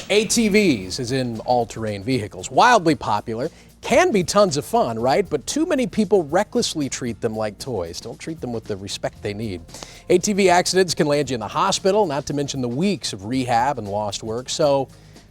ATVs, as in all-terrain vehicles, wildly popular, can be tons of fun, right? But too many people recklessly treat them like toys. Don't treat them with the respect they need. ATV accidents can land you in the hospital, not to mention the weeks of rehab and lost work. So,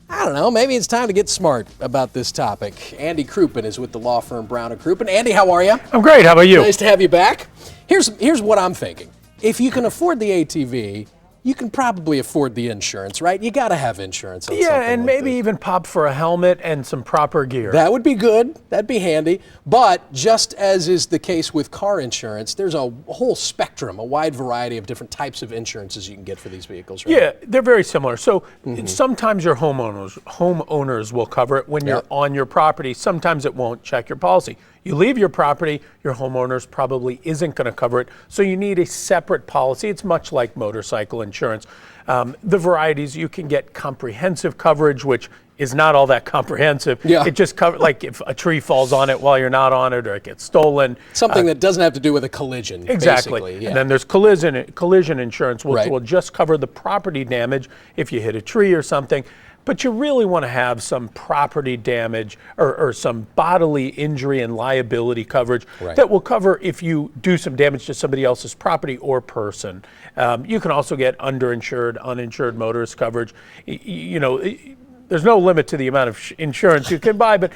I don't know, maybe it's time to get smart about this topic. Andy Crouppen is with the law firm Brown & Crouppen. Andy, how are you? I'm great. How about you? Nice to have you back. Here's what I'm thinking. If you can afford the ATV, you can probably afford the insurance, right? You got to have insurance on something and like maybe this. even pop for a helmet and some proper gear. That would be good. That'd be handy. But just as is the case with car insurance, there's a whole spectrum, a wide variety of different types of insurances you can get for these vehicles, right? Yeah, they're very similar. So sometimes your homeowners will cover it when you're on your property. Sometimes it won't. Check your policy. You leave your property, your homeowners probably isn't going to cover it. So you need a separate policy. It's much like motorcycle insurance. The varieties, you can get comprehensive coverage, which is not all that comprehensive. Yeah. It just covers, like if a tree falls on it while you're not on it or it gets stolen. Something that doesn't have to do with a collision, Exactly. basically. Yeah. And then there's collision insurance, which Right. will just cover the property damage if you hit a tree or something. But you really want to have some property damage or some bodily injury and liability coverage that will cover if you do some damage to somebody else's property or person. You can also get underinsured, uninsured motorist coverage. There's no limit to the amount of insurance you can buy, but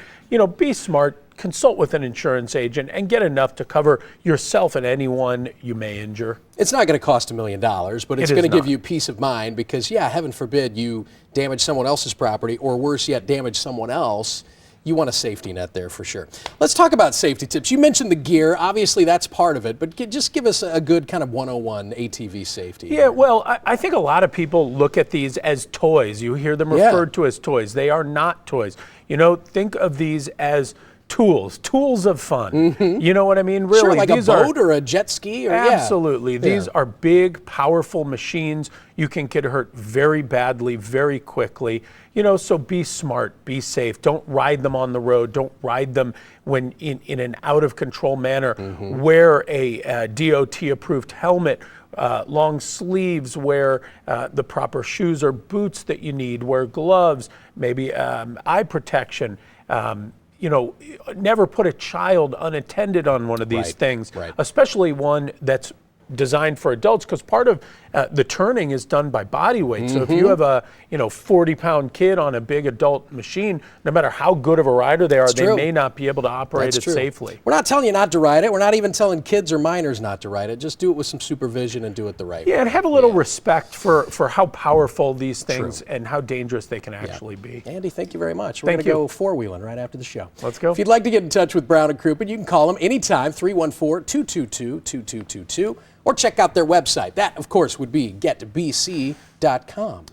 be smart. Consult with an insurance agent and get enough to cover yourself and anyone you may injure. It's not going to cost $1 million, but it's It going to is give not. you peace of mind because, yeah, heaven forbid you damage someone else's property or worse yet, damage someone else. You want a safety net there for sure. Let's talk about safety tips. You mentioned the gear. Obviously, that's part of it, but just give us a good kind of 101 ATV safety. Yeah, well, I think a lot of people look at these as toys. You hear them referred to as toys. They are not toys. Think of these as tools of fun. You know what I mean? Really, Sure, like these a boat or a jet ski? Or, absolutely. These are big, powerful machines. You can get hurt very badly, very quickly. So be smart, be safe. Don't ride them on the road. Don't ride them when in an out-of-control manner. Wear a DOT-approved helmet. Long sleeves, wear the proper shoes or boots that you need, wear gloves, maybe eye protection. Never put a child unattended on one of these things, especially one that's designed for adults, because part of the turning is done by body weight. So if you have a 40-pound kid on a big adult machine, no matter how good of a rider they are, they may not be able to operate it safely. We're not telling you not to ride it. We're not even telling kids or minors not to ride it. Just do it with some supervision and do it the right way. Yeah, and have a little respect for how powerful these things and how dangerous they can actually be. Andy, thank you very much. We're going to go four-wheeling right after the show. Let's go. If you'd like to get in touch with Brown & Crouppen, you can call them anytime, 314-222-2222, or check out their website. That, of course, would be getbc.com.